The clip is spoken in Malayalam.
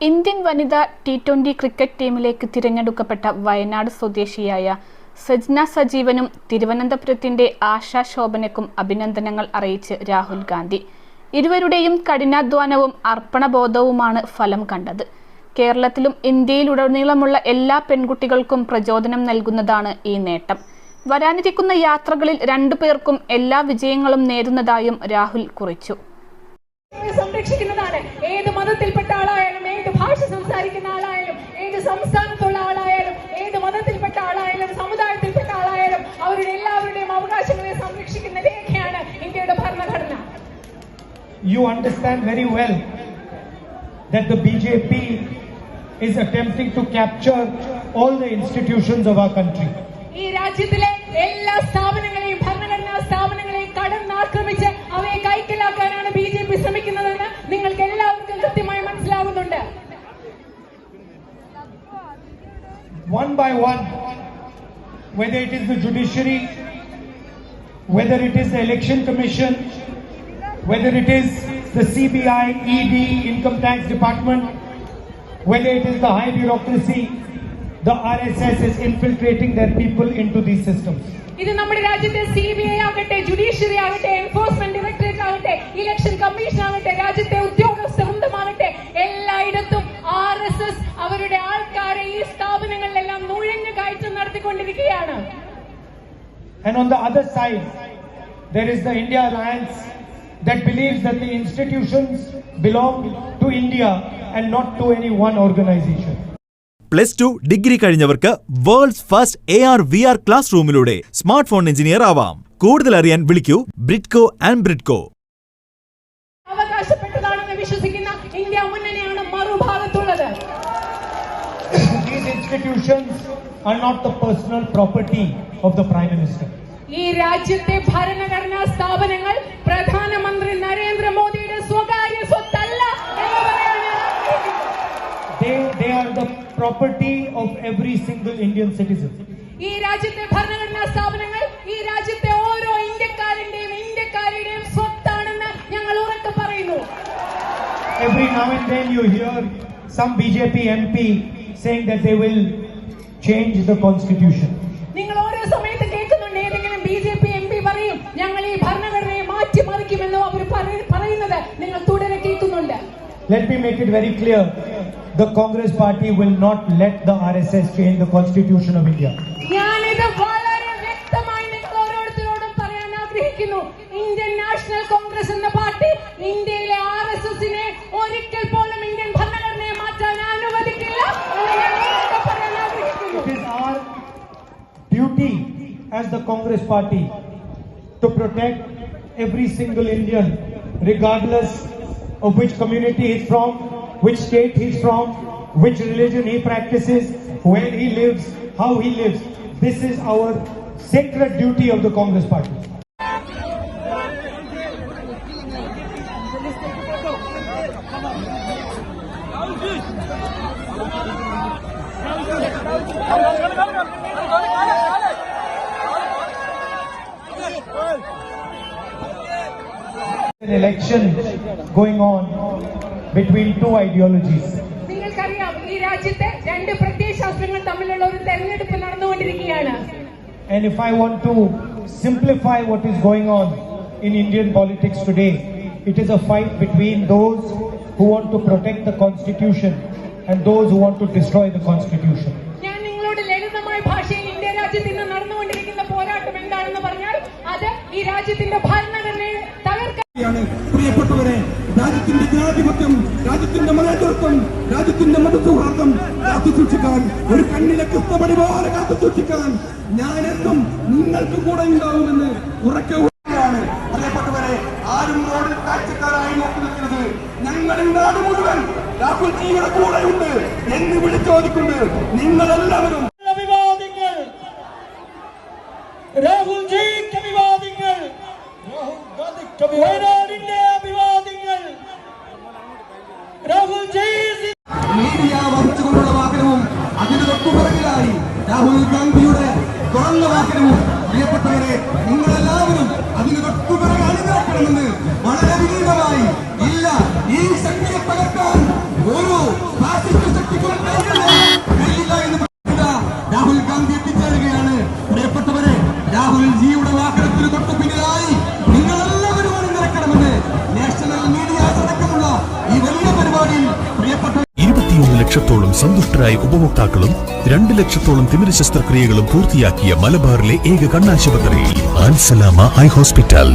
ഇന്ത്യൻ വനിതാ ടി20 ക്രിക്കറ്റ് ടീമിലേക്ക് തിരഞ്ഞെടുക്കപ്പെട്ട വയനാട് സ്വദേശിയായ സജ്ന സജീവനും തിരുവനന്തപുരത്തിന്റെ ആശാ ശോഭനയ്ക്കും അഭിനന്ദനങ്ങൾ അറിയിച്ച് രാഹുൽ ഗാന്ധി. ഇരുവരുടെയും കഠിനാധ്വാനവും അർപ്പണബോധവുമാണ് ഫലം കണ്ടത്. കേരളത്തിലും ഇന്ത്യയിലുടനീളമുള്ള എല്ലാ പെൺകുട്ടികൾക്കും പ്രചോദനം നൽകുന്നതാണ് ഈ നേട്ടം. വരാനിരിക്കുന്ന യാത്രകളിൽ രണ്ടുപേർക്കും എല്ലാ വിജയങ്ങളും നേരുന്നതായും രാഹുൽ കുറിച്ചു. സംരക്ഷിക്കുന്നതാണ്. ഏത് മതത്തിൽപ്പെട്ട ആളായാലും, ഏത് ഭാഷ സംസാരിക്കുന്ന ആളായാലും, ഏത് സംസ്ഥാനത്തുള്ള ആളായാലും, ഏത് മതത്തിൽപ്പെട്ട ആളായാലും, സമുദായത്തിൽപ്പെട്ട ആളായാലും അവരുടെ എല്ലാവരുടെയും അവകാശങ്ങളെ സംരക്ഷിക്കുന്ന രേഖയാണ് ഇന്ത്യയുടെ ഭരണഘടന. You understand very well that the BJP is attempting to capture all the institutions of our country. ഈ രാജ്യത്തിലെ എല്ലാ സ്ഥാപനങ്ങളെയും, ഭരണഘടനാ സ്ഥാപനങ്ങളെയും കടന്നാക്രമിച്ച് അവയെ കൈക്കലാക്കാനാണ് BJP ശ്രമിക്കുന്നതെന്ന് നിങ്ങൾക്ക് എല്ലാവർക്കും കൃത്യമായി മനസ്സിലാവുന്നുണ്ട്. One by one, whether it is the judiciary, whether it is the election commission, whether it is the CBI, ED, income tax department, whether it is the high bureaucracy, the RSS is infiltrating their people into these systems. ഇത് നമ്മുടെ രാജ്യത്തെ CBI ആകട്ടെ, ജുഡീഷ്യറി ആകട്ടെ, എൻഫോഴ്സ്മെന്റ് ഡയറക്ടറേറ്റ് ആകട്ടെ, ഇലക്ഷൻ കമ്മീഷൻ ആകട്ടെ, രാജ്യത്തെ ഉദ്യോഗസ്ഥ വൃന്ദമാകട്ടെ, എല്ലായിടത്തും RSS അവരുടെ ആൾക്കാരെ ഈ സ്ഥാപനങ്ങളിലെല്ലാം നുഴഞ്ഞു കയറ്റം നടത്തിക്കൊണ്ടിരിക്കുകയാണ്. And on the other side, there is the India Alliance that believes that the institutions belong to India and not to any one organization. +2 degree കഴിഞ്ഞവർക്ക് വേൾഡ്സ് ഫസ്റ്റ് AR/VR ക്ലാസ് റൂമിലൂടെ സ്മാർട്ട് ഫോൺ എഞ്ചിനീയർ ആവാം. കൂടുതൽ അറിയാൻ വിളിക്കൂ ബ്രിഡ്കോ ആൻഡ് ബ്രിഡ്കോ. അവകാശപ്പെട്ടതാണെന്ന് വിശ്വസിക്കുന്ന ഇന്ത്യ മുന്നണിയാണ് മറുഭാഗത്തുള്ളത്. These institutions are not the personal property of the Prime Minister. ഈ രാജ്യത്തെ ഭരണഘടനാ സ്ഥാപനങ്ങൾ പ്രധാനമന്ത്രി നരേന്ദ്രമോദിയുടെ സ്വകാര്യ സ്വത്തല്ല എന്ന് പറയാനാണ്. They are the property of every single Indian citizen. ഈ രാജ്യത്തെ ഭരണഘടനാ സ്ഥാപനങ്ങൾ ഈ രാജ്യത്തെ ഓരോ ഇന്ത്യക്കാരുടെയും സ്വത്താണെന്ന് ഞങ്ങൾ ഉറക്കെ പറയുന്നു. Every now and then you hear some BJP MP saying that they will change the constitution. നിങ്ങൾ ഓരോ സമയത്ത് കേൾക്കുന്നുണ്ട്, ഏതെങ്കിലും BJP MP പറയും ഞങ്ങൾ ഈ ഭരണഘടനയെ മാറ്റിമറിക്കുമെന്നോ അവർ പറയുന്നത് നിങ്ങൾ തുടരെ കേൾക്കുന്നുണ്ട്. Let me make it very clear. The Congress party will not let the RSS change the constitution of India. ഞാനിത് വളരെ വ്യക്തമായി നിങ്ങൾ ഓരോരുത്തരോടും പറയാൻ ആഗ്രഹിക്കുന്നു. ഇന്ത്യൻ നാഷണൽ കോൺഗ്രസ് എന്ന പാർട്ടി ഇന്ത്യയിലെ RSSനെ ഒരിക്കൽ പോലും ഇന്ത്യൻ ഭരണഘടനയെ മാറ്റാൻ അനുവദിക്കില്ല എന്ന് ഞാൻ ഉറക്കെ പറയാൻ ആഗ്രഹിക്കുന്നു. It is our duty as the Congress party to protect every single Indian, regardless of which community he is from, which state he is from, which religion he practices, where he lives, how he lives. This is our sacred duty of the Congress party. An election going on between two ideologies. നിങ്ങൾക്കറിയാം, ഈ രാജ്യത്തെ രണ്ട് പ്രത്യയശാസ്ത്രങ്ങൾ തമ്മിലുള്ള ഒരു തെരഞ്ഞെടുപ്പ് നടന്നുകൊണ്ടിരിക്കുകയാണ്. And if I want to simplify what is going on in Indian politics today, it is a fight between those who want to protect the constitution and those who want to destroy the constitution. ഞാൻ നിങ്ങളോട് ലളിതമായ ഭാഷയിൽ ഇന്ത്യ രാജ്യത്ത് ഇന്ന് നടന്നുകൊണ്ടിരിക്കുന്ന പോരാട്ടം എന്താണെന്ന് പറഞ്ഞാൽ അത് ഈ രാജ്യത്തിന്റെ ഭരണഘടനയെ തകർക്കാൻ. പ്രിയപ്പെട്ടവരെ, രാജ്യത്തിന്റെ ജനാധിപത്യം, രാജ്യത്തിന്റെ മതേതരത്വം, രാജ്യത്തിന്റെ മതസൗഹാർദ്ദം കാത്തുസൂക്ഷിക്കാൻ, ഒരു കണ്ണിലെ കൃഷ്ണപടി പോലെ കാത്തുസൂക്ഷിക്കാൻ ഞാനെന്നും നിങ്ങൾക്ക് കൂടെ ഉണ്ടാവുമെന്ന് ഉറക്കെ ാണ്. പ്രിയപ്പെട്ടവരെ, ആരും റോഡിൽ കാഴ്ചക്കാരായി നോക്കി നിൽക്കുന്നത് ഞങ്ങളുടെ നാട് മുഴുവൻ രാഹുൽ ജിയുടെ കൂടെയുണ്ട് എന്ന് വിളിച്ചോദിക്കുന്നത് നിങ്ങളെല്ലാവരും. രാഹുൽ ജിക്ക് അഭിവാദ്യങ്ങൾ, വയനാടിന്റെ അഭിവാദ്യങ്ങൾ. രാഹുൽ ജി മീഡിയ വഹിച്ചുകൊണ്ടുള്ള വാഹനവും അതിന് തൊട്ടുപിറകിലായി രാഹുൽ ഗാന്ധിയുടെ തുറന്ന വാഹനവും. പ്രിയപ്പെട്ടവരെ, നിങ്ങളെല്ലാവരും അതിന് തൊട്ടുപിറകെ അണിനിരക്കണമെന്ന് വളരെ വിനീതമായി. ഇല്ല, ഈ ശക്തിയെ തകർക്കാൻ ഒരു രാഹുൽ ഗാന്ധി എത്തിച്ചേരുകയാണ്. പ്രിയപ്പെട്ടവരെ, രാഹുൽ ജിയുടെ വാഹനത്തിന് തൊട്ടു പിന്നിലായി നിങ്ങളെല്ലാവരും അണിനിരക്കണമെന്ന് നാഷണൽ മീഡിയ അടക്കമുള്ള ഈ വലിയ പരിപാടിയിൽ പ്രിയപ്പെട്ട 21 ലക്ഷത്തോളം സന്തുഷ്ടരായ ഉപഭോക്താക്കളും 2 ലക്ഷത്തോളം തിമിര ശസ്ത്രക്രിയകളും പൂർത്തിയാക്കിയ മലബാറിലെ ഏക കണ്ണാശുപത്രി ആൽ സലാമ ഐ ഹോസ്പിറ്റൽ.